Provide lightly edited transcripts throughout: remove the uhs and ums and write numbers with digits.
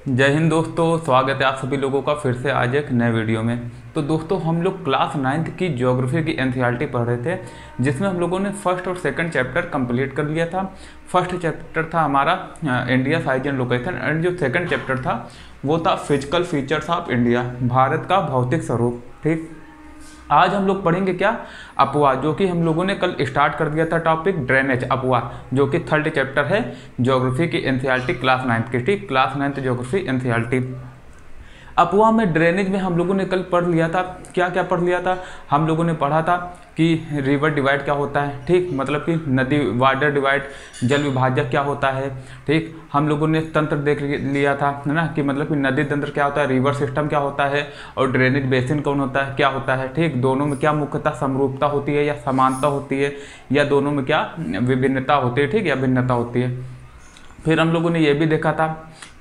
जय हिंद दोस्तों, स्वागत है आप सभी लोगों का फिर से आज एक नए वीडियो में। तो दोस्तों हम लोग क्लास 9th की ज्योग्राफी की एनसीईआरटी पढ़ रहे थे, जिसमें हम लोगों ने फर्स्ट और सेकंड चैप्टर कंप्लीट कर लिया था। फर्स्ट चैप्टर था हमारा India size and location, and जो सेकंड चैप्टर था वो था physical features of India, Bharat का भौतिक स्वरूप। ठीक, आज हम लोग पढ़ेंगे क्या, अपवाह, जो कि हम लोगों ने कल स्टार्ट कर दिया था टॉपिक ड्रेनेज अपवाह, जो कि थर्ड चैप्टर है ज्योग्राफी की एनसीईआरटी क्लास 9th की। ठीक, क्लास 9th ज्योग्राफी एनसीईआरटी अपवाह में ड्रेनेज में हम लोगों ने कल पढ़ लिया था। क्या क्या पढ़ लिया था, हम लोगों ने पढ़ा था कि रिवर डिवाइड क्या होता है। ठीक, मतलब कि नदी वाटर डिवाइड, जल विभाजक क्या होता है। ठीक, हम लोगों ने तंत्र देख लिया था, है ना, कि मतलब कि नदी तंत्र क्या होता है, रिवर सिस्टम क्या होता है, और ड्रेनेज बेसिन कौन होता है, क्या होता है। ठीक, दोनों में क्या मुख्यतः समरूपता होती है या समानता होती है, या दोनों में क्या विभिन्नता होती है, ठीक, या भिन्नता होती है। फिर हम लोगों ने ये भी देखा था,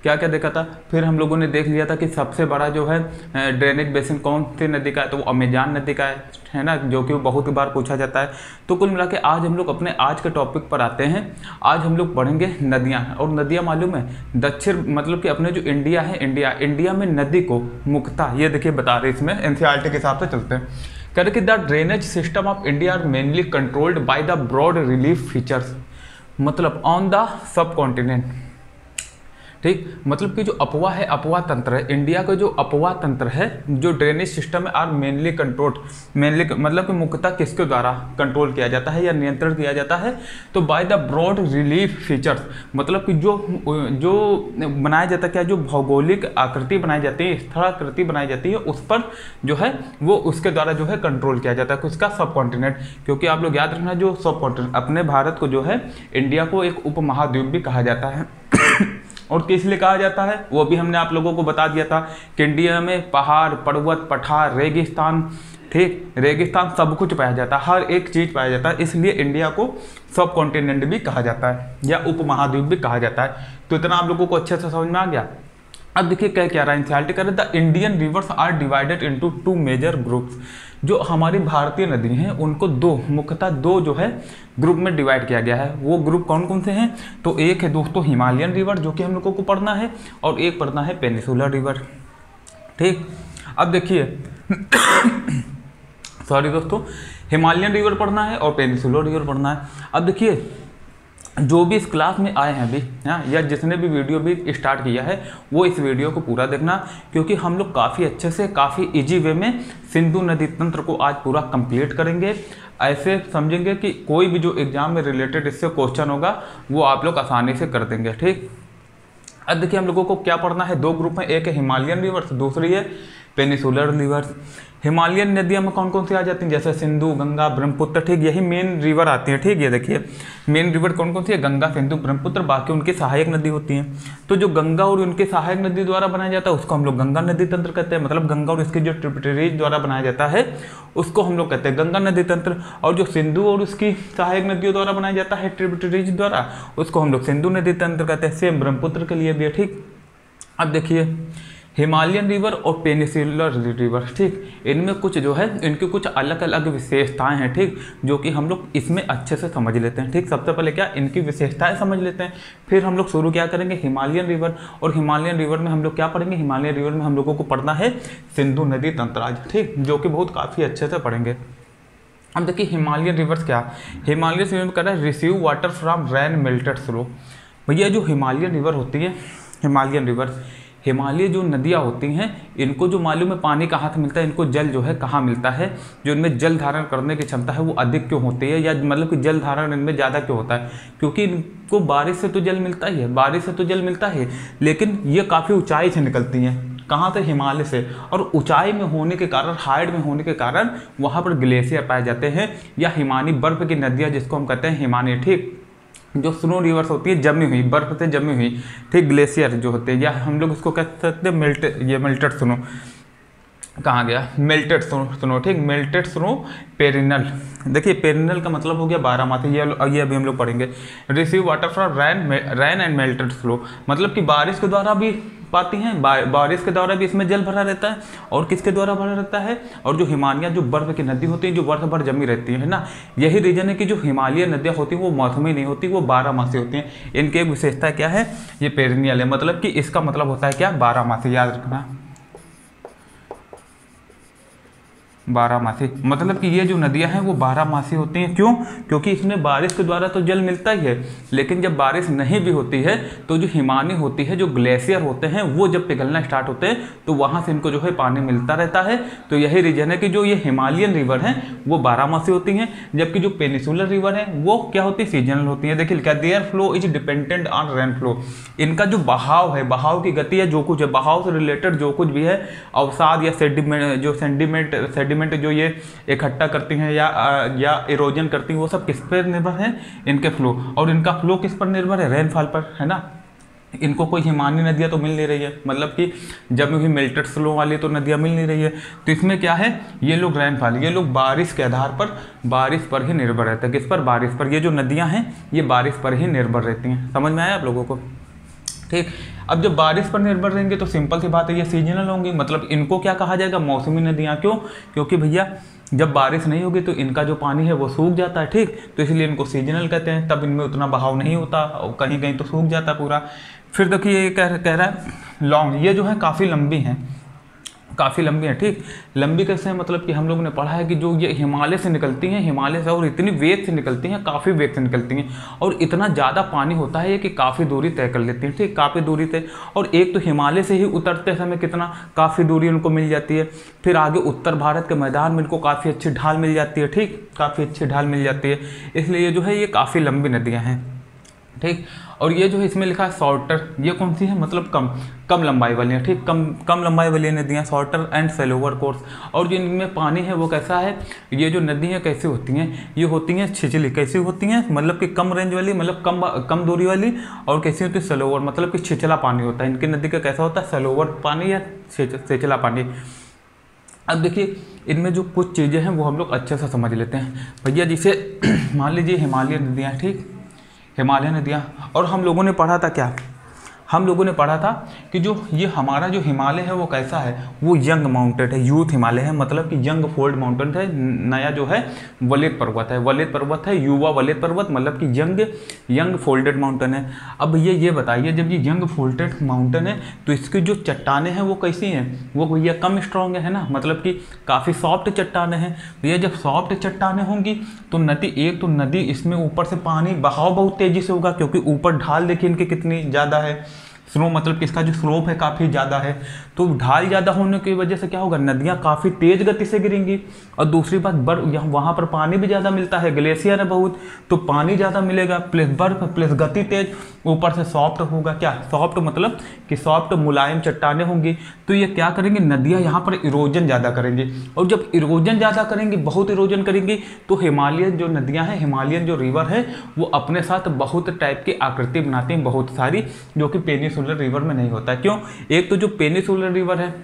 क्या क्या देखा था, फिर हम लोगों ने देख लिया था कि सबसे बड़ा जो है ड्रेनेज बेसिन कौन सी नदी का है, तो वो अमेजान नदी का है ना, जो कि बहुत बार पूछा जाता है। तो कुल मिला के आज हम लोग अपने आज के टॉपिक पर आते हैं। आज हम लोग पढ़ेंगे नदियाँ, और नदियाँ मालूम है दक्षिण, मतलब कि अपने जो इंडिया है, इंडिया में नदी को मुख्यतः ये देखिए बता रहे, इसमें एनसीईआरटी के हिसाब से चलते हैं। कह रहे कि the drainage system of India are mainly controlled by the broad relief features, मतलब ऑन द सब कॉन्टिनेंट। ठीक, मतलब कि जो अपवाह है, अपवाह तंत्र है, इंडिया का जो अपवाह तंत्र है, जो ड्रेनेज सिस्टम है, आर मेनली कंट्रोल्ड, मेनली मतलब कि मुख्यतः किसके द्वारा कंट्रोल किया जाता है या नियंत्रण किया जाता है, तो by the broad relief features, मतलब कि जो बनाया जाता है, क्या जो भौगोलिक आकृति बनाई जाती है, स्थलाकृति बनाई जाती है, उस पर जो है वो उसके द्वारा जो है कंट्रोल किया जाता है, किसका, सब कॉन्टिनेंट। क्योंकि आप लोग याद रखना, जो सब कॉन्टिनेंट, अपने भारत को जो है, इंडिया को एक उपमहाद्वीप भी कहा जाता है। और किस लिए कहा जाता है वो भी हमने आप लोगों को बता दिया था कि इंडिया में पहाड़, पर्वत, पठार, रेगिस्तान, ठीक, रेगिस्तान सब कुछ पाया जाता है, हर एक चीज़ पाया जाता है, इसलिए इंडिया को सब कॉन्टिनेंट भी कहा जाता है या उपमहाद्वीप भी कहा जाता है। तो इतना आप लोगों को अच्छे से समझ में आ गया। अब देखिए क्या क्या रहा है एनसीईआरटी कर, the Indian rivers are divided into 2 major groups. जो हमारी भारतीय नदी हैं उनको मुख्यतः दो जो है ग्रुप में डिवाइड किया गया है। वो ग्रुप कौन कौन से हैं, तो एक है दोस्तों हिमालयन रिवर, जो कि हम लोगों को पढ़ना है, और एक पढ़ना है पेनिसुलर रिवर। ठीक, अब देखिए सॉरी दोस्तों, हिमालयन रिवर पढ़ना है और पेनिसुलर रिवर पढ़ना है। अब देखिए जो भी इस क्लास में आए हैं अभी, हाँ, या जिसने भी वीडियो भी स्टार्ट किया है, वो इस वीडियो को पूरा देखना, क्योंकि हम लोग काफ़ी अच्छे से, काफ़ी इजी वे में सिंधु नदी तंत्र को आज पूरा कंप्लीट करेंगे। ऐसे समझेंगे कि कोई भी जो एग्जाम में रिलेटेड इससे क्वेश्चन होगा वो आप लोग आसानी से कर देंगे। ठीक, अब देखिए हम लोगों को क्या पढ़ना है, दो ग्रुप में, एक है हिमालयन रिवर्स, दूसरी है पेनिसुलर रिवर्स। हिमालयन नदियाँ में कौन कौन सी आ जाती हैं, जैसे सिंधु, गंगा, ब्रह्मपुत्र। ठीक, यही मेन रिवर आती है। ठीक, ये देखिए मेन रिवर कौन कौन सी है, गंगा, सिंधु, ब्रह्मपुत्र, बाकी उनकी सहायक नदी होती हैं। तो जो गंगा और उनके सहायक नदी द्वारा बनाया जाता है उसको हम लोग गंगा नदी तंत्र कहते हैं, मतलब गंगा और इसके जो ट्रिब्यूटरीज द्वारा बनाया जाता है उसको हम लोग कहते हैं गंगा नदी तंत्र। और जो सिंधु और उसकी सहायक नदियों द्वारा बनाया जाता है ट्रिब्यूटरीज द्वारा, उसको हम लोग सिंधु नदी तंत्र कहते हैं। सेम ब्रह्मपुत्र के लिए भी है। ठीक, अब देखिए हिमालयन रिवर और पेनिसुलर रिवर, ठीक, इनमें कुछ जो है, इनकी कुछ अलग अलग विशेषताएं हैं। ठीक, जो कि हम लोग इसमें अच्छे से समझ लेते हैं। ठीक, सबसे पहले क्या, इनकी विशेषताएं समझ लेते हैं, फिर हम लोग शुरू क्या करेंगे, हिमालयन रिवर। और हिमालयन रिवर में हम लोग क्या पढ़ेंगे, हिमालयन रिवर में हम लोगों को पढ़ना है सिंधु नदी तंत्राज। ठीक, जो कि बहुत काफ़ी अच्छे से पढ़ेंगे। अब देखिए हिमालयन रिवर्स क्या, हिमालयन रिवर कह रहा है receive water from rain melted snow. भैया जो हिमालयन रिवर होती है, हिमालयन रिवर, हिमालय जो नदियाँ होती हैं, इनको जो मालूम है पानी कहाँ से मिलता है, इनको जल जो है कहाँ मिलता है, जो इनमें जल धारण करने की क्षमता है वो अधिक क्यों होती है, या मतलब कि जल धारण इनमें ज़्यादा क्यों होता है, क्योंकि इनको बारिश से तो जल मिलता ही है, बारिश से तो जल मिलता है, लेकिन ये काफ़ी ऊंचाई से निकलती हैं। कहाँ से, हिमालय से, और ऊंचाई में होने के कारण, हाइट में होने के कारण वहाँ पर ग्लेशियर पाए जाते हैं, या हिमानी बर्फ की नदियाँ जिसको हम कहते हैं हिमानी। ठीक, जो स्नो रिवर्स होती है जमी हुई, बर्फ से जमी हुई, ठीक, ग्लेशियर जो होते हैं, या हम लोग इसको कह सकते हैं मेल्टेड स्नो। कहाँ गया, मेल्टेड स्नो, ठीक, मेल्टेड स्नो पेरिनल। देखिए पेरिनल का मतलब हो गया बारहमासी, ये अभी हम लोग पढ़ेंगे। Receive water from rain and melted snow, मतलब कि बारिश के द्वारा भी पाती हैं, बारिश के द्वारा भी इसमें जल भरा रहता है। और किसके द्वारा भरा रहता है, और जो हिमालय जो बर्फ की नदी होती है, जो वर्ष भर जमी रहती है ना, यही रीजन है कि जो हिमालय नदियाँ होती हैं वो मौसमी नहीं होती, वो बारहमासी होती हैं। इनकी एक विशेषता क्या है, ये पेरिनियल है, मतलब कि इसका मतलब होता है क्या, बारहमासी, याद रखना, बारहमासी, मतलब कि ये जो नदियां हैं वो बारहमासी होती हैं। क्यों, क्योंकि इसमें बारिश के द्वारा तो जल मिलता ही है, लेकिन जब बारिश नहीं भी होती है तो जो हिमानी होती है, जो ग्लेशियर होते हैं, वो जब पिघलना स्टार्ट होते हैं तो वहाँ से इनको जो है पानी मिलता रहता है। तो यही रीजन है कि जो ये हिमालयन रिवर हैं वो बारहमासी होती हैं, जबकि जो पेनिसुलर रिवर है वो क्या होती है, सीजनल होती है। देखिए क्या, their flow is dependent on rain flow, इनका जो बहाव है, बहाव की गति है, जो कुछ है, बहाव से रिलेटेड जो कुछ भी है, अवसाद या सेडिमेंट, जो सेडिमेंट जो ये इकट्ठा करती हैं या इरोजन करती हैं, वो सब किस पर निर्भर है, इनके फ्लो। और इनका फ्लो किस पर निर्भर है, रेनफॉल पर, है ना। इनको कोई हिमानी नदियाँ तो मिल नहीं रही है, मतलब कि जब भी मेल्टेड स्नो वाली तो नदियाँ मिल नहीं रही है, तो इसमें क्या है, ये लोग रेनफॉल, ये लोग बारिश के आधार पर, बारिश पर ही निर्भर रहते हैं। किस पर, बारिश पर। ये जो नदियाँ हैं ये बारिश पर ही निर्भर रहती हैं। समझ में आया आप लोगों को, ठीक। अब जब बारिश पर निर्भर रहेंगे तो सिंपल सी बात है, ये सीजनल होंगी, मतलब इनको क्या कहा जाएगा, मौसमी नदियाँ। क्यों, क्योंकि भैया जब बारिश नहीं होगी तो इनका जो पानी है वो सूख जाता है, ठीक, तो इसलिए इनको सीजनल कहते हैं। तब इनमें उतना बहाव नहीं होता और कहीं कहीं तो सूख जाता है पूरा। फिर देखिए ये कह रहा है लॉन्ग, ये जो है काफ़ी लंबी हैं, काफ़ी लंबी है, ठीक। लंबी कैसे है, मतलब कि हम लोग ने पढ़ा है कि जो ये हिमालय से निकलती हैं, हिमालय से, और इतनी वेग से निकलती हैं, काफ़ी वेग से निकलती हैं, और इतना ज़्यादा पानी होता है कि काफ़ी दूरी तय कर लेती हैं, ठीक, काफ़ी दूरी तय। और एक तो हिमालय से ही उतरते समय कितना काफ़ी दूरी उनको मिल जाती है, फिर आगे उत्तर भारत के मैदान में इनको काफ़ी अच्छी ढाल मिल जाती है, ठीक, काफ़ी अच्छी ढाल मिल जाती है, इसलिए ये जो है ये काफ़ी लंबी नदियाँ हैं, ठीक। और ये जो है इसमें लिखा है शॉर्टर, ये कौन सी है, मतलब कम लंबाई वाली है, ठीक, कम लंबाई वाली नदियाँ, शॉर्टर एंड सेलोवर कोर्स। और जो इनमें पानी है वो कैसा है, ये जो नदियाँ कैसी होती हैं, ये होती हैं छिछली, कैसी होती हैं, मतलब कि कम रेंज वाली, मतलब कम दूरी वाली, और कैसी होती है, सेलोवर, मतलब कि छिछला पानी होता है इनकी नदी का। कैसा होता है, सेलोवर पानी या छिछला पानी। अब देखिए इनमें जो कुछ चीज़ें हैं वो हम लोग अच्छे से समझ लेते हैं भैया। जिसे मान लीजिए हिमालय नदियाँ, ठीक, हिमालय नदियाँ, और हम लोगों ने पढ़ा था क्या, हम लोगों ने पढ़ा था कि जो ये हमारा जो हिमालय है वो कैसा है, वो यंग माउंटेन है, यूथ हिमालय है, मतलब कि यंग फोल्ड माउंटेन है, नया जो है वलित पर्वत है, वलित पर्वत है, युवा वलित पर्वत, मतलब कि यंग फोल्डेड माउंटेन है। अब भैया ये बताइए, जब ये यंग फोल्डेड माउंटेन है तो इसकी जो चट्टानें हैं वो कैसी हैं, वो भैया कम स्ट्रॉन्ग है ना, मतलब कि काफ़ी सॉफ्ट चट्टानें हैं। भैया जब सॉफ्ट चट्टानें होंगी तो नदी इसमें ऊपर से पानी बहाव बहुत तेज़ी से होगा, क्योंकि ऊपर ढाल देखिए इनकी कितनी ज़्यादा है, स्नो, मतलब कि इसका जो स्लोप है काफ़ी ज़्यादा है, तो ढाल ज़्यादा होने की वजह से क्या होगा, नदियाँ काफ़ी तेज़ गति से गिरेंगी। और दूसरी बात, बर्फ, यहाँ वहाँ पर पानी भी ज़्यादा मिलता है, ग्लेशियर है बहुत, तो पानी ज़्यादा मिलेगा, प्लस बर्फ प्लस गति तेज, ऊपर से सॉफ्ट होगा। क्या सॉफ्ट, मतलब कि सॉफ्ट मुलायम चट्टानें होंगी, तो ये क्या करेंगे, नदियाँ यहाँ पर इरोजन ज़्यादा करेंगी, और जब इरोजन ज़्यादा करेंगी, बहुत इरोजन करेंगी, तो हिमालयन जो नदियाँ हैं, हिमालयन जो रिवर है, वो अपने साथ बहुत टाइप की आकृति बनाती हैं, बहुत सारी, जो कि पेनिसुलर रिवर में नहीं होता है। क्यों, एक तो जो पेनिसुलर रिवर है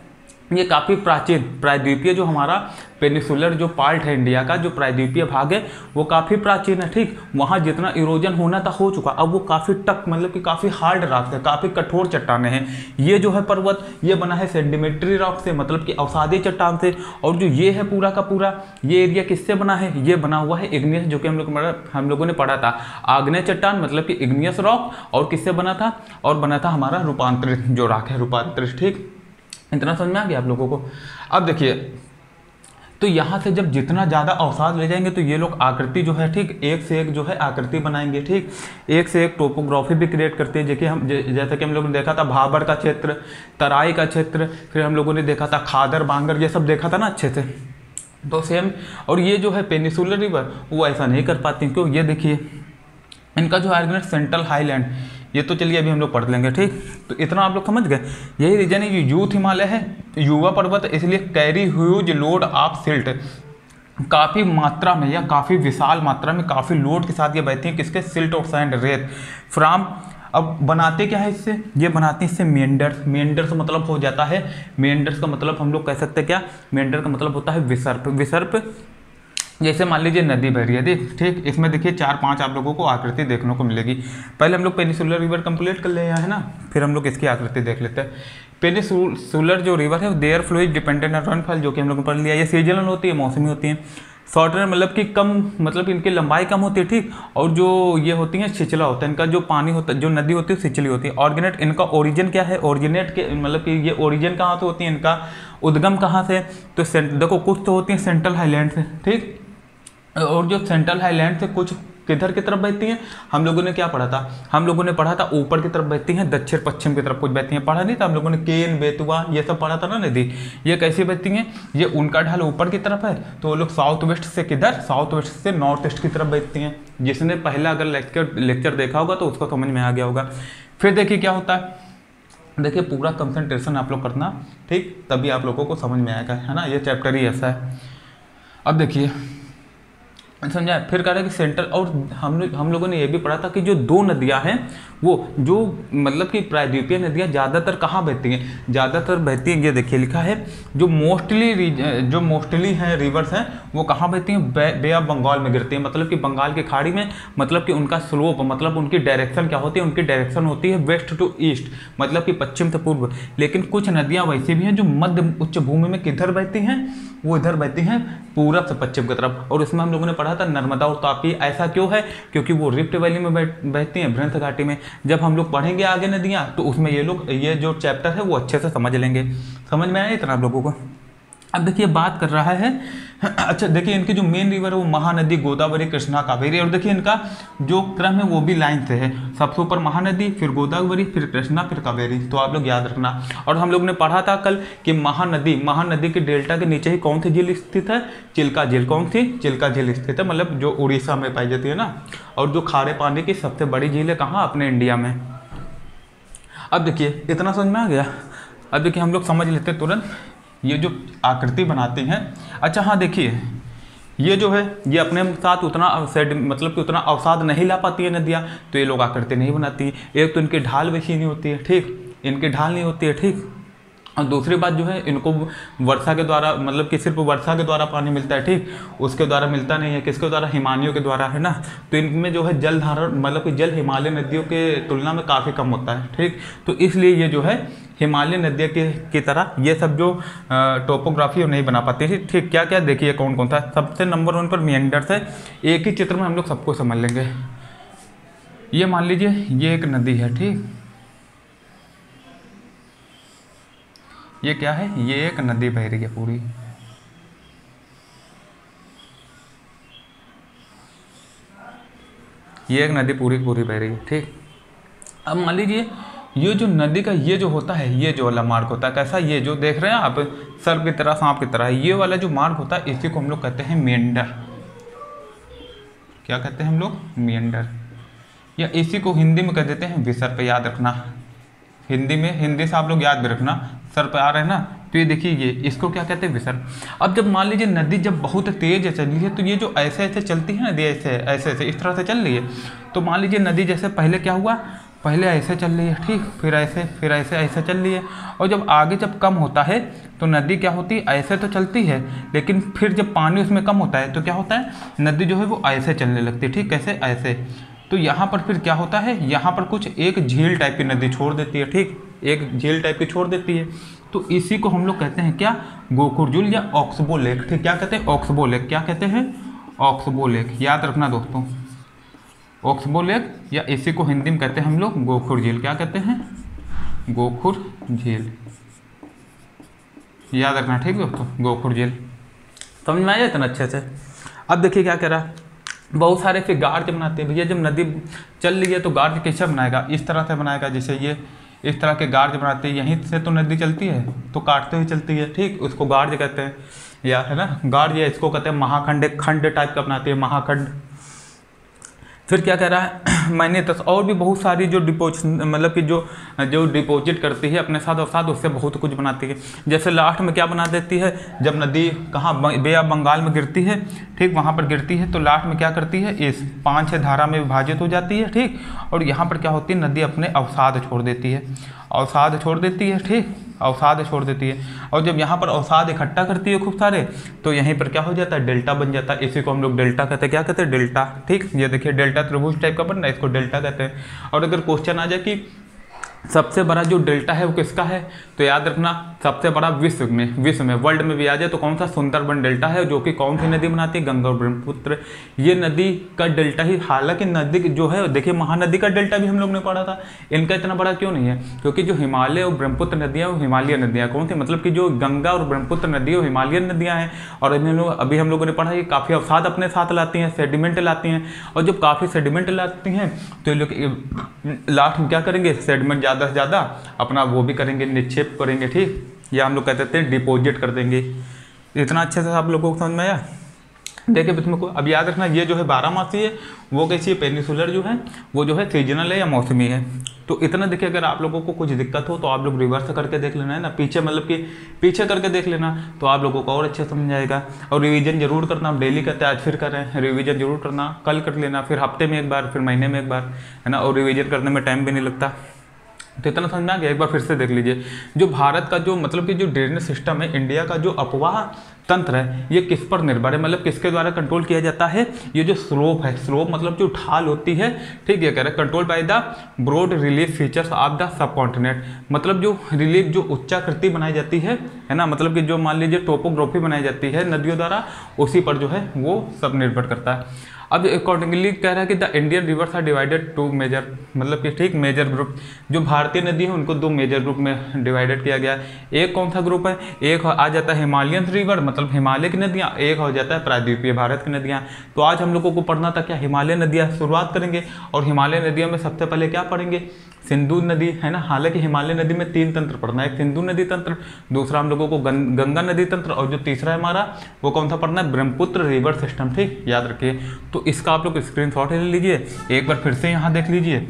ये काफ़ी प्राचीन, प्रायद्वीपीय, जो हमारा पेनिसुलर जो पार्ट है इंडिया का, जो प्रायद्वीपीय भाग है वो काफ़ी प्राचीन है, ठीक, वहाँ जितना इरोजन होना था हो चुका, अब वो काफ़ी टक, मतलब कि काफ़ी हार्ड रॉक है, काफ़ी कठोर चट्टाने हैं। ये जो है पर्वत, ये बना है सेडिमेंट्री रॉक से, मतलब कि अवसादीय चट्टान से, और जो ये है पूरा का पूरा ये एरिया किससे बना है, ये बना हुआ है इग्नियस, जो कि हम लोगों ने पढ़ा था, आग्नेय चट्टान, मतलब कि इग्नियस रॉक, और किससे बना था, और बना था हमारा रूपांतरित जो रॉक है, रूपांतरित, ठीक। इतना समझ में आ गया आप लोगों को। अब देखिए, तो यहाँ से जब जितना ज़्यादा अवसाद ले जाएंगे तो ये लोग आकृति जो है, ठीक, एक से एक जो है आकृति बनाएंगे, ठीक, एक से एक टोपोग्राफी भी क्रिएट करते हैं। जैसे कि हम लोगों ने देखा था भाबर का क्षेत्र, तराई का क्षेत्र, फिर हम लोगों ने देखा था खादर बांगर, ये सब देखा था ना अच्छे से, तो सेम। और ये जो है पेनिसुलर रिवर वो ऐसा नहीं कर पाती, क्यों, ये देखिए इनका जो आर्गुमेंट सेंट्रल हाईलैंड, ये तो चलिए अभी हम लोग पढ़ लेंगे, ठीक। तो इतना आप लोग समझ गए, यही रीजन है, ये यूथ हिमालय है, युवा पर्वत, इसलिए carry huge load of silt, काफ़ी मात्रा में या काफ़ी विशाल मात्रा में काफ़ी लोड के साथ ये बहती हैं, किसके, सिल्ट और सैंड, रेत, फ्रॉम अब बनाते क्या है इससे, ये बनाते हैं इससे मेंडर्स। मेंडर्स मतलब हो जाता है, मेंडर्स का मतलब हम लोग कह सकते हैं क्या, मेंडर का मतलब होता है विसर्प। विसर्प जैसे मान लीजिए नदी बह रही है, ठीक, इसमें देखिए 4-5 आप लोगों को आकृति देखने को मिलेगी। पहले हम लोग पेनिसुलर रिवर कंप्लीट कर ले है ना, फिर हम लोग इसकी आकृति देख लेते हैं। पेनिसुलर जो रिवर है their flow is dependent on rainfall, जो कि हम लोग ने पढ़ लिया। ये सीजनल होती है, मौसमी होती है। शॉर्टर मतलब कि कम, मतलब इनकी लंबाई कम होती है, ठीक। और जो ये होती है छिछला होता है, इनका जो पानी होता है, जो नदी होती है छिछली होती है। ऑर्गेनेट, इनका ओरिजिन क्या है, ओरिजिनेट के मतलब कि ये ओरिजिन कहाँ से होती है, इनका उद्गम कहाँ से, तो देखो कुछ तो होती है सेंट्रल हाईलैंड से, ठीक। और जो सेंट्रल हाईलैंड से कुछ किधर की तरफ बहती हैं, हम लोगों ने क्या पढ़ा था, हम लोगों ने पढ़ा था ऊपर की तरफ बहती हैं, दक्षिण पश्चिम की तरफ कुछ बहती हैं, पढ़ा नहीं था हम लोगों ने, केन, बेतवा, ये सब पढ़ा था ना नदी। ये कैसी बहती हैं, ये उनका ढाल ऊपर की तरफ है, तो वो लोग साउथ वेस्ट से किधर, साउथ वेस्ट से नॉर्थ ईस्ट की तरफ बहती हैं। जिसने पहला अगर लेक्चर देखा होगा तो उसको समझ में आ गया होगा। फिर देखिए क्या होता है, देखिए पूरा कंसंट्रेशन आप लोग करना, ठीक, तभी आप लोगों को समझ में आएगा, है ना। ये चैप्टर ही ऐसा है। अब देखिए समझा। फिर कह रहा है कि सेंट्रल, और हम लोगों ने ये भी पढ़ा था कि जो दो नदियां हैं वो जो मतलब कि प्रायद्वीपीय नदियां ज़्यादातर कहाँ बहती हैं, ज़्यादातर बहती हैं, ये देखिए लिखा है, जो मोस्टली हैं रिवर्स हैं वो कहाँ बहती हैं, बे ऑफ बंगाल में गिरती हैं, मतलब कि बंगाल की खाड़ी में। मतलब कि उनका स्लोप, मतलब उनकी डायरेक्शन क्या होती है, उनकी डायरेक्शन होती है वेस्ट टू ईस्ट, मतलब कि पश्चिम से पूर्व। लेकिन कुछ नदियाँ वैसी भी हैं जो मध्य उच्च भूमि में किधर बहती हैं, वो इधर बहती हैं पूरब से पश्चिम की तरफ। और इसमें हम लोगों ने पढ़ा था नर्मदा और तापी। ऐसा क्यों है, क्योंकि वो रिफ्ट वैली में बहती हैं, भ्रंश घाटी में। जब हम लोग पढ़ेंगे आगे नदियाँ तो उसमें ये जो चैप्टर है वो अच्छे से समझ लेंगे। समझ में आया इतना आप लोगों को। अब देखिए बात कर रहा है, अच्छा देखिए इनकी जो मेन रिवर है वो महानदी, गोदावरी, कृष्णा, कावेरी। और देखिए इनका जो क्रम है वो भी लाइन से है, सबसे ऊपर महानदी, फिर गोदावरी, फिर कृष्णा, फिर कावेरी। तो आप लोग याद रखना। और हम लोग ने पढ़ा था कल कि महानदी के डेल्टा के नीचे ही कौन सी झील स्थित है, चिल्का झील। कौन सी, चिल्का झील स्थित है, मतलब जो उड़ीसा में पाई जाती है ना। और जो खारे पानी की सबसे बड़ी झील है कहाँ, अपने इंडिया में। अब देखिए इतना समझ में आ गया। अब देखिए हम लोग समझ लेते हैं तुरंत ये जो आकृति बनाते हैं। अच्छा हाँ देखिए ये जो है ये अपने साथ उतना मतलब कि उतना अवसाद नहीं ला पाती है नदियाँ, तो ये लोग आकृति नहीं बनाती। एक तो इनकी ढाल वैसी नहीं होती है, ठीक, इनकी ढाल नहीं होती है, ठीक। और दूसरी बात जो है इनको वर्षा के द्वारा, मतलब कि सिर्फ वर्षा के द्वारा पानी मिलता है, ठीक, उसके द्वारा मिलता नहीं है। किसके द्वारा, हिमानियों के द्वारा, है ना। तो इनमें जो है जल धारण, मतलब कि जल हिमालय नदियों के तुलना में काफ़ी कम होता है, ठीक। तो इसलिए ये जो है हिमालय नदियों की तरह ये सब जो टोपोग्राफी नहीं बना पाती है, ठीक। क्या क्या देखिए कौन कौन सा। सबसे नंबर 1 पर मेंडर्स है। एक ही चित्र में हम लोग सबको समझ लेंगे। ये मान लीजिए ये एक नदी है, ठीक, ये क्या है, ये एक नदी बह रही है पूरी। ये एक नदी पूरी पूरी बह रही है, ठीक। अब मान लीजिए ये जो नदी का ये जो होता है, ये जो वाला मार्ग होता है कैसा, ये जो देख रहे हैं आप सर्प की तरह, सांप की तरह, ये वाला जो मार्ग होता है इसी को हम लोग कहते हैं मेंडर। क्या कहते हैं हम लोग, मेंडर। या इसी को हिंदी में कह देते हैं विसर्प। याद रखना, हिंदी में, हिंदी से आप लोग याद भी रखना, सर पे आ रहे हैं ना। तो ये देखिए ये इसको क्या कहते हैं, विसर्प। अब जब मान लीजिए नदी जब बहुत तेज चली है तो ये जो ऐसे ऐसे चलती है नदी, ऐसे ऐसे इस तरह से चल रही है। तो मान लीजिए नदी जैसे पहले क्या हुआ, पहले ऐसे चल रही है, ठीक, फिर ऐसे ऐसे चल रही है। और जब आगे जब कम होता है तो नदी क्या होती है, ऐसे तो चलती है, लेकिन फिर जब पानी उसमें कम होता है तो क्या होता है, नदी जो है वो ऐसे चलने लगती है, ठीक, कैसे, ऐसे। तो यहाँ पर फिर क्या होता है, यहाँ पर कुछ एक झील टाइप की नदी छोड़ देती है, ठीक, एक झील टाइप की छोड़ देती है। तो इसी को हम लोग कहते हैं क्या, गोकुरजुल या ऑक्सबो लेक, ठीक। क्या कहते हैं, ऑक्सबो लेक। क्या कहते हैं, ऑक्सबो लेक। याद रखना दोस्तों, ऑक्सबो लेक, या इसी को हिंदी में कहते हैं हम लोग गोखुर झील। क्या कहते हैं, गोखुर झील। याद रखना, ठीक दोस्तों, गोखुर झील। समझ में आया इतना अच्छे से। अब देखिए क्या कह रहा है, बहुत सारे फिर गार्ज बनाते हैं। भैया जब नदी चल रही है तो गार्ज कैसे बनाएगा, इस तरह से बनाएगा, जैसे ये इस तरह के गार्ज बनाते हैं। यहीं से तो नदी चलती है तो काटते हुए चलती है, ठीक, उसको गार्ज कहते हैं, या है ना, गार्ज, या इसको कहते हैं महाखंड। एक खंड टाइप का बनाते हैं, महाखंड। फिर क्या कह रहा है, मैग्नीटस और भी बहुत सारी जो डिपोजिट मतलब कि जो डिपॉजिट करती है अपने साथ अवसाद, उससे बहुत कुछ बनाती है। जैसे लास्ट में क्या बना देती है, जब नदी कहाँ बे ऑफ बंगाल में गिरती है, ठीक वहाँ पर गिरती है, तो लास्ट में क्या करती है, इस 5-6 धारा में विभाजित हो जाती है, ठीक। और यहाँ पर क्या होती है, नदी अपने अवसाद छोड़ देती है, अवसाद छोड़ देती है, ठीक, अवसाद छोड़ देती है। और जब यहाँ पर अवसाद इकट्ठा करती है खूब सारे, तो यहीं पर क्या हो जाता है, डेल्टा बन जाता है। इसी को हम लोग डेल्टा कहते हैं, क्या कहते हैं, डेल्टा, ठीक। ये देखिए डेल्टा त्रिभुज टाइप का बन रहा है, इसको डेल्टा कहते हैं। और अगर क्वेश्चन आ जाए कि सबसे बड़ा जो डेल्टा है वो किसका है, तो याद रखना सबसे बड़ा विश्व में वर्ल्ड में भी आ जाए तो कौन सा, सुंदरबन डेल्टा है, जो कि कौन सी नदी बनाती है, गंगा और ब्रह्मपुत्र। ये नदी का डेल्टा ही, हालांकि नदी जो है देखिए महानदी का डेल्टा भी हम लोग ने पढ़ा था, इनका इतना बड़ा क्यों नहीं है, क्योंकि जो हिमालय और ब्रह्मपुत्र नदियाँ वो हिमालय नदियाँ कौन सी, मतलब कि जो गंगा और ब्रह्मपुत्र नदी वो हिमालयन नदियाँ हैं। और अभी हम लोगों ने पढ़ा कि काफ़ी अवसाद अपने साथ लाती हैं, सेडिमेंट लाती हैं, और जब काफ़ी सेडिमेंट लाती हैं तो ये लोग लास्ट में क्या करेंगे, सेडिमेंट ज़्यादा से ज़्यादा अपना वो भी करेंगे, निक्षेप करेंगे, ठीक, या हम लोग कहते थे डिपॉजिट कर देंगे। इतना अच्छे से आप लोगों को समझ में आया। देखिए इसमें को अब याद रखना, ये जो है 12 मासी है, वो कैसी है, पेनिसुलर जो है वो जो है सीजनल है या मौसमी है। तो इतना देखिए, अगर आप लोगों को कुछ दिक्कत हो तो आप लोग रिवर्स करके देख लेना है ना, पीछे मतलब कि पीछे करके देख लेना, तो आप लोगों को और अच्छे समझ आएगा। और रिवीजन जरूर करना, हम डेली करते हैं, आज फिर करें, रिवीजन जरूर करना, कल कर लेना, फिर हफ्ते में एक बार, फिर महीने में एक बार, है ना। और रिवीजन करने में टाइम भी नहीं लगता। तो इतना समझ में आ गया, एक बार फिर से देख लीजिए। जो भारत का जो मतलब कि जो ड्रेनेज सिस्टम है, इंडिया का जो अपवाह तंत्र है, ये किस पर निर्भर है, मतलब किसके द्वारा कंट्रोल किया जाता है, ये जो स्लोप है, स्लोप मतलब जो ढाल होती है, ठीक, ये कह रहे हैं control by the broad relief features of the subcontinent, मतलब जो रिलीफ जो उच्चाकृति बनाई जाती है ना, मतलब कि जो मान लीजिए टोपोग्राफी बनाई जाती है नदियों द्वारा, उसी पर जो है वो सब निर्भर करता है। अब अकॉर्डिंगली कह रहा है कि the Indian rivers are divided two major, मतलब कि ठीक मेजर ग्रुप, जो भारतीय नदी है उनको 2 मेजर ग्रुप में डिवाइडेड किया गया है। एक कौन सा ग्रुप है, एक आ जाता है हिमालयन रिवर, मतलब हिमालय की नदियाँ, एक हो जाता है प्रायद्वीपीय भारत की नदियाँ। तो आज हम लोगों को पढ़ना था क्या, हिमालय नदियाँ शुरुआत करेंगे, और हिमालय नदियों में सबसे पहले क्या पढ़ेंगे, सिंधु नदी, है ना। हालांकि हिमालय नदी में 3 तंत्र पढ़ना है, एक सिंधु नदी तंत्र, दूसरा हम लोगों को गंगा नदी तंत्र, और जो तीसरा है हमारा वो कौन सा पढ़ना है, ब्रह्मपुत्र रिवर सिस्टम, ठीक, याद रखिए। तो इसका आप लोग स्क्रीनशॉट ले लीजिए, एक बार फिर से यहाँ देख लीजिए।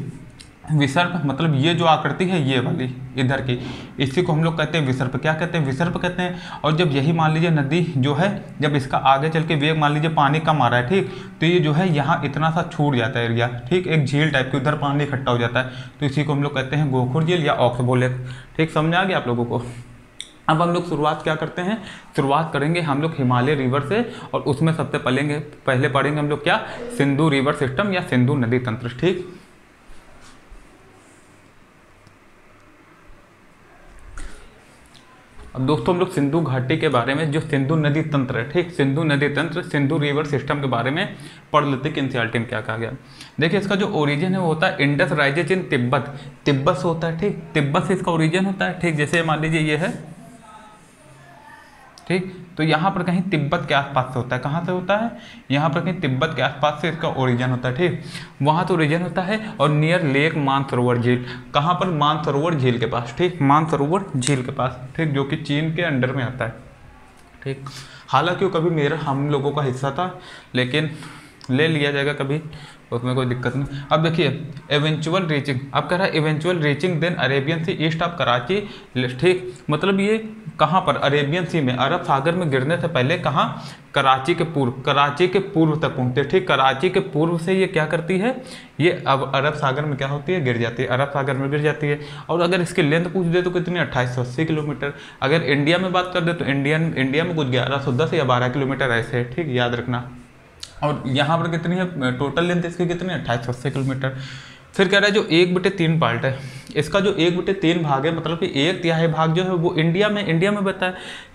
विसर्प मतलब ये जो आकृति है ये वाली इधर की, इसी को हम लोग कहते हैं विसर्प, क्या कहते हैं, विसर्प कहते हैं। और जब यही मान लीजिए नदी जो है, जब इसका आगे चल के वेग मान लीजिए पानी कम आ रहा है, ठीक, तो ये जो है यहाँ इतना सा छूट जाता है एरिया, ठीक, एक झील टाइप की, उधर पानी इकट्ठा हो जाता है, तो इसी को हम लोग कहते हैं गोखुर झील या ऑक्सबो लेक, ठीक, समझ आ गया आप लोगों को। अब हम लोग शुरुआत क्या करते हैं, शुरुआत करेंगे हम लोग हिमालय रिवर से, और उसमें सबसे पहले पढ़ेंगे हम लोग क्या, सिंधु रिवर सिस्टम या सिंधु नदी तंत्र, ठीक। अब दोस्तों हम लोग सिंधु घाटी के बारे में, जो सिंधु नदी तंत्र है, ठीक, सिंधु नदी तंत्र, सिंधु रिवर सिस्टम के बारे में पढ़ लेते हैं कि एनसीईआरटी में क्या कहा गया। देखिए इसका जो ओरिजिन है वो होता है Indus rises in Tibet, Tibet से होता है, ठीक, तिब्बत से इसका ओरिजिन होता है, ठीक। जैसे मान लीजिए ये है, ठीक, तो यहाँ पर कहीं तिब्बत के आसपास से होता है, कहाँ से होता है, यहाँ पर कहीं तिब्बत के आसपास से इसका ओरिजिन होता है, ठीक, वहाँ तो ओरिजिन होता है। और नियर लेक मानसरोवर झील, कहाँ पर, मानसरोवर झील के पास, ठीक, मानसरोवर झील के पास, ठीक, जो कि चीन के अंडर में आता है, ठीक। हालांकि वो कभी मेरा हम लोगों का हिस्सा था, लेकिन ले लिया जाएगा कभी, उसमें कोई दिक्कत नहीं। अब देखिए एवेंचुअल रीचिंग, अब कह रहा है eventual reaching then Arabian Sea east of Karachi, ठीक, मतलब ये कहाँ पर, अरेबियन सी में, अरब सागर में गिरने से पहले कहाँ, कराची के पूर्व तक पहुँचते, ठीक, कराची के पूर्व से ये क्या करती है, ये अब अरब सागर में क्या होती है, गिर जाती है, अरब सागर में गिर जाती है। और अगर इसकी लेंथ पूछ दे तो कितनी, 2880 किलोमीटर। अगर इंडिया में बात कर दे तो इंडिया में कुछ 1110 या 12 किलोमीटर ऐसे है, ठीक, याद रखना। और यहाँ पर कितनी है, टोटल लेंथ इसकी कितनी है, 2880 किलोमीटर। फिर कह रहा है जो 1/3 पार्ट है, इसका जो 1/3 भाग है, मतलब कि 1/3 भाग जो है वो इंडिया में बता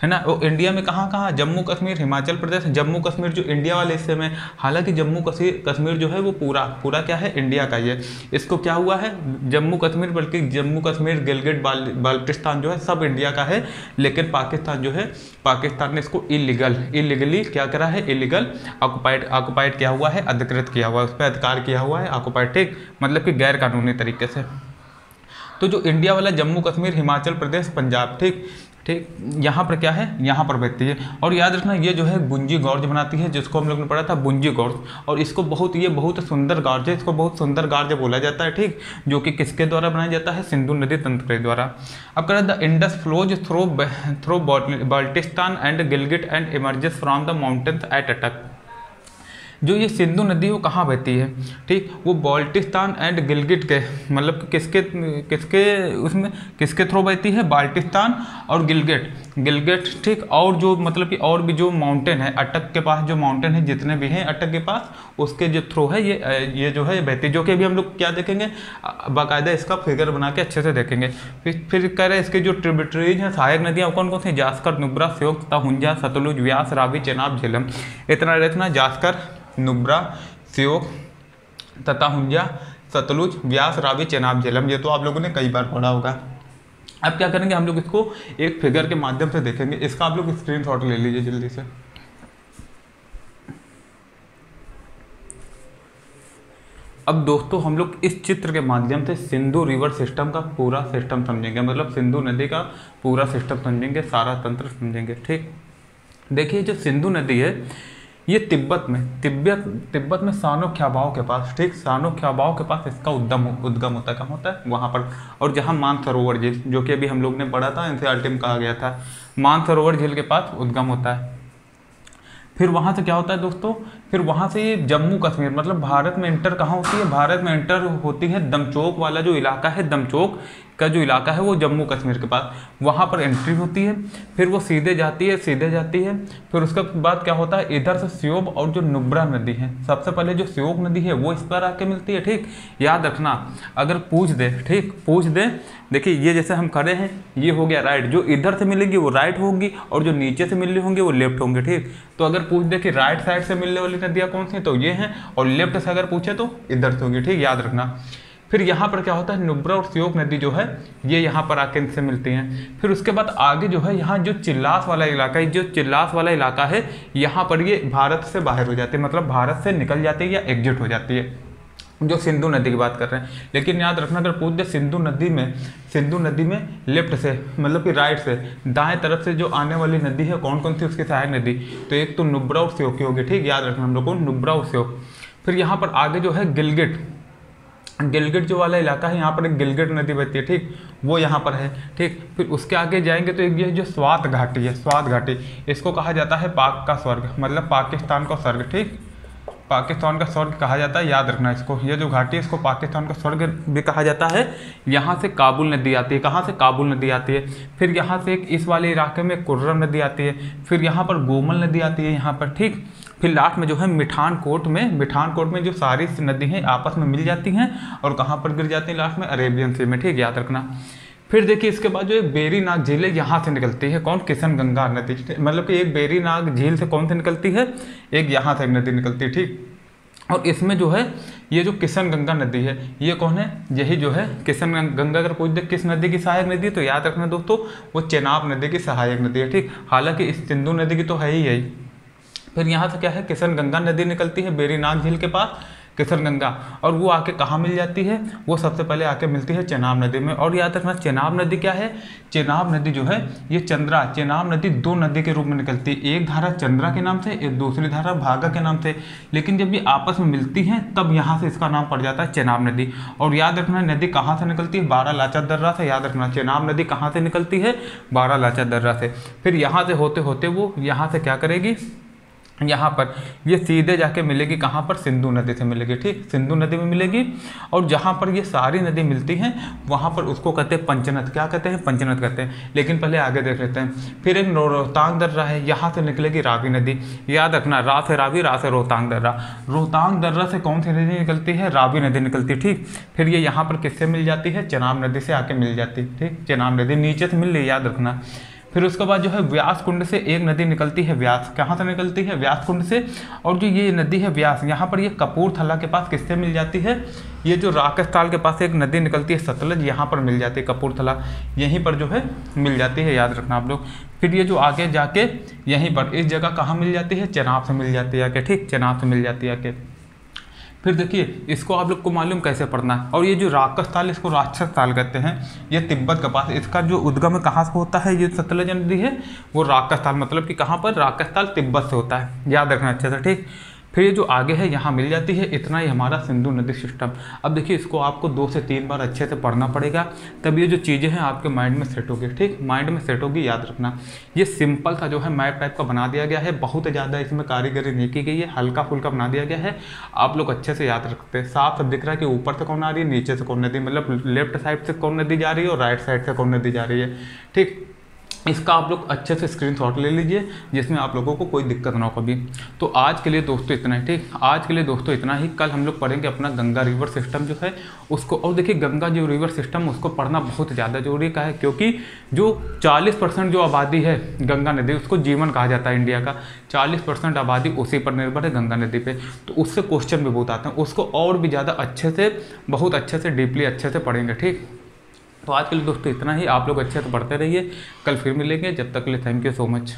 है ना। वो इंडिया में कहाँ, जम्मू कश्मीर, हिमाचल प्रदेश, जम्मू कश्मीर जो इंडिया वाले हिस्से में। हालांकि जम्मू कश्मीर जो है वो पूरा क्या है, इंडिया का ही है। इसको क्या हुआ है, जम्मू कश्मीर, बल्कि जम्मू कश्मीर, गिलगिट बाल्टिस्तान जो है सब इंडिया का है, लेकिन पाकिस्तान जो है, पाकिस्तान ने इसको इलीगली क्या करा है, इलीगल ऑक्युपाइड किया हुआ है, अधिकृत किया हुआ है, उस पर अधिकार किया हुआ है, ऑक्युपाइड, ठीक, मतलब कि गैर कानूनी तरीके से। तो जो इंडिया वाला जम्मू कश्मीर, हिमाचल प्रदेश, पंजाब, ठीक, यहाँ पर क्या है, यहाँ पर बहती है। और याद रखना ये जो है बुंजी गॉर्ज बनाती है, जिसको हम लोग ने पढ़ा था बुंजी गॉर्ज, और इसको ये बहुत सुंदर गॉर्ज है, इसको बहुत सुंदर गॉर्ज बोला जाता है, ठीक, जो कि किसके द्वारा बनाया जाता है, सिंधु नदी तंत्र के द्वारा। अब करें the Indus flows through Baltistan and Gilgit and emerges from the mountains at Attock. जो ये सिंधु नदी वो कहाँ बहती है, ठीक, वो बाल्टिस्तान एंड गिलगिट के, मतलब किसके थ्रू बहती है, बाल्टिस्तान और गिलगिट, ठीक, और जो मतलब कि और भी जो माउंटेन है अटक के पास, जो माउंटेन है जितने भी हैं अटक के पास, उसके जो थ्रू है ये जो है बहती, जो कि अभी हम लोग क्या देखेंगे, बाकायदा इसका फिगर बना के अच्छे से देखेंगे। फिर कह रहे हैं इसके जो ट्रिब्यूटरीज हैं, सहायक नदियाँ कौन कौन सी, जास्कर, नुब्रा, श्योक तथा हुंजा, सतलुज, व्यास, रावी, चेनाब, झेलम। इतना रखना, जास्कर, नुब्रा, श्योक तथा हुंजा, सतलुज, व्यास, रावी, चेनाब, झेलम, ये तो आप लोगों ने कई बार पढ़ा होगा। अब क्या करेंगे, हम लोग इसको एक फिगर के माध्यम से देखेंगे। इसका आप लोग स्क्रीनशॉट ले लीजिए जल्दी से। अब दोस्तों हम लोग इस चित्र के माध्यम से सिंधु रिवर सिस्टम का पूरा सिस्टम समझेंगे, मतलब सिंधु नदी का पूरा सिस्टम समझेंगे, सारा तंत्र समझेंगे, ठीक। देखिए जो सिंधु नदी है ये तिब्बत में सानो ख्याबाओ के पास, ठीक, सानो ख्याबाओ के पास इसका उद्गम होता है, कहाँ होता है, वहाँ पर। और जहाँ मानसरोवर झील, जो कि अभी हम लोग ने पढ़ा था, एनसीईआरटी में कहा गया था, मानसरोवर झील के पास उद्गम होता है। फिर वहाँ से क्या होता है दोस्तों, फिर वहाँ से ये जम्मू कश्मीर, मतलब भारत में इंटर कहाँ होती है, भारत में इंटर होती है दमचोक वाला जो इलाका है, दमचोक का जो इलाका है वो जम्मू कश्मीर के पास, वहाँ पर एंट्री होती है। फिर वो सीधे जाती है, फिर उसके बाद क्या होता है, इधर से श्योक और जो नुब्रा नदी है, सबसे पहले जो श्योक नदी है वो इस पर आके मिलती है, ठीक। याद रखना, अगर पूछ दे, देखिए ये जैसे हम खड़े हैं, ये हो गया राइट, जो इधर से मिलेगी वो राइट होगी, और जो नीचे से मिल रही होंगी वो लेफ्ट होंगे, ठीक। तो अगर पूछ दे कि राइट साइड से मिलने वाली नदियाँ कौन सी, तो ये हैं, और लेफ्ट से अगर पूछे तो इधर से होगी, ठीक, याद रखना। फिर यहाँ पर क्या होता है, नुब्रा और श्योक नदी जो है ये यहाँ पर आके इनसे मिलती हैं। फिर उसके बाद आगे जो है यहाँ जो चिल्लास वाला इलाका है, यहाँ पर ये भारत से बाहर हो जाती है, मतलब भारत से निकल जाती है या एग्जिट हो जाती है, जो सिंधु नदी की बात कर रहे हैं। लेकिन याद रखना, अगर पूछ दे सिंधु नदी में लेफ्ट से, मतलब कि राइट से, दाएं तरफ से जो आने वाली नदी है कौन कौन सी, उसकी सहायक नदी, तो एक तो नुब्रा और श्योक की होगी, ठीक, याद रखना हम लोग को, नुब्रा और श्योक। फिर यहाँ पर आगे जो है गिलगिट जो वाला इलाका है, यहाँ पर एक गिलगिट नदी बहती है, ठीक, वो यहाँ पर है, ठीक। फिर उसके आगे जाएंगे तो ये जो स्वात घाटी, इसको कहा जाता है पाक का स्वर्ग, मतलब पाकिस्तान का स्वर्ग, ठीक, पाकिस्तान का स्वर्ग कहा जाता है, याद रखना इसको। ये जो घाटी है इसको पाकिस्तान का स्वर्ग भी कहा जाता है। यहाँ से काबुल नदी आती है, कहाँ से, काबुल नदी आती है। फिर यहाँ से एक इस वाले इलाके में कुर्रम नदी आती है। फिर यहाँ पर गोमल नदी आती है यहाँ पर, ठीक। फिर लास्ट में जो है मिठानकोट में जो सारी नदी हैं आपस में मिल जाती हैं और कहाँ पर गिर जाती हैं, लास्ट में अरेबियन सी में, ठीक, याद रखना। फिर देखिए इसके बाद जो एक बेरीनाग झील है यहाँ से निकलती है, कौन, किशनगंगा नदी, मतलब कि एक बेरीनाग झील से कौन से निकलती है, एक यहाँ से नदी निकलती है, ठीक। और इसमें जो है ये जो किशनगंगा नदी है ये कौन है, यही जो है किशनगंगा। अगर पूछ दे किस नदी की सहायक नदी, तो याद रखना दोस्तों वो चेनाब नदी की सहायक नदी है, ठीक। हालांकि इस सिंधु नदी की तो है ही यही। फिर यहाँ से क्या है, किशनगंगा नदी निकलती है बेरीनाग झील के पास, किशनगंगा, और वो आके कहाँ मिल जाती है, वो सबसे पहले आके मिलती है चेनाब नदी में। और याद रखना चेनाब नदी क्या है, चेनाब नदी जो है ये चेनाब नदी दो नदी के रूप में निकलती है, एक धारा चंद्रा के नाम से, एक दूसरी धारा भागा के नाम से। लेकिन जब ये आपस में मिलती हैं तब यहाँ से इसका नाम पड़ जाता है चेनाब नदी। और याद रखना नदी कहाँ से निकलती है, बारालाचा दर्रा से। याद रखना चेनाब नदी कहाँ से निकलती है, बारालाचा दर्रा से। फिर यहाँ से होते होते वो यहाँ से क्या करेगी, यहाँ पर ये सीधे जाके मिलेगी कहाँ पर, सिंधु नदी से मिलेगी, ठीक, सिंधु नदी में मिलेगी। और जहाँ पर ये सारी नदी मिलती हैं वहाँ पर उसको कहते हैं पंचनद, क्या कहते हैं, पंचनद कहते हैं। लेकिन पहले आगे देख लेते हैं। फिर एक रोहतांग दर्रा है, यहाँ से निकलेगी रावी नदी। याद रखना रा से रावी, रा से रोहतांग दर्रा। रोहतांग दर्रा से कौन सी नदी निकलती है, रावी नदी निकलती है, ठीक। फिर ये यहाँ पर किससे मिल जाती है, चेनाब नदी से आके मिल जाती है, ठीक, चेनाब नदी नीचे से मिल रही, याद रखना। फिर उसके बाद जो है व्यास कुंड से एक नदी निकलती है, व्यास, कहाँ से निकलती है, व्यास कुंड से। और जो ये नदी है व्यास, यहाँ पर ये कपूरथला के पास किससे मिल जाती है, ये जो राकेशताल के पास एक नदी निकलती है सतलज, यहाँ पर मिल जाती है कपूरथला, यहीं पर जो है मिल जाती है, याद रखना आप लोग। फिर ये जो आगे जाके यहीं पर इस जगह कहाँ मिल जाती है, चेनाब से मिल जाती है आके, ठीक, चेनाब से मिल जाती है आके। फिर देखिए इसको आप लोग को मालूम कैसे पढ़ना है। और ये जो राक्षस ताल, इसको राक्षस ताल कहते हैं, ये तिब्बत के पास, इसका जो उद्गम कहाँ से होता है, ये सतलज नदी है वो राक्षस ताल, मतलब कि कहाँ पर, राक्षस ताल तिब्बत से होता है, याद रखना अच्छे से, ठीक। फिर ये जो आगे है यहाँ मिल जाती है, इतना ही हमारा सिंधु नदी सिस्टम। अब देखिए इसको आपको 2 से 3 बार अच्छे से पढ़ना पड़ेगा, तब ये जो चीज़ें हैं आपके माइंड में सेट होगी, ठीक, माइंड में सेट होगी, याद रखना। ये सिंपल सा जो है मैप टाइप का बना दिया गया है, बहुत ज़्यादा इसमें कारीगरी नहीं की गई है, हल्का फुल्का बना दिया गया है, आप लोग अच्छे से याद रखते हैं। साफ सब दिख रहा है कि ऊपर से कौन आ रही है, नीचे से कौन नदी, मतलब लेफ्ट साइड से कौन नदी जा रही है और राइट साइड से कौन नदी जा रही है, ठीक। इसका आप लोग अच्छे से स्क्रीनशॉट ले लीजिए, जिसमें आप लोगों को कोई दिक्कत ना हो कभी। तो आज के लिए दोस्तों इतना ही, ठीक, आज के लिए दोस्तों इतना ही। कल हम लोग पढ़ेंगे अपना गंगा रिवर सिस्टम जो है उसको। और देखिए गंगा जो रिवर सिस्टम उसको पढ़ना बहुत ज़्यादा जरूरी का है, क्योंकि जो 40% जो आबादी है गंगा नदी, उसको जीवन कहा जाता है इंडिया का, 40% आबादी उसी पर निर्भर है, गंगा नदी पे। तो उससे क्वेश्चन भी बहुत आते हैं, उसको और भी ज़्यादा अच्छे से, बहुत अच्छे से, डीपली अच्छे से पढ़ेंगे, ठीक। तो आज के लिए दोस्तों इतना ही, आप लोग अच्छे से पढ़ते रहिए, कल फिर मिलेंगे, जब तक के लिए थैंक यू सो मच।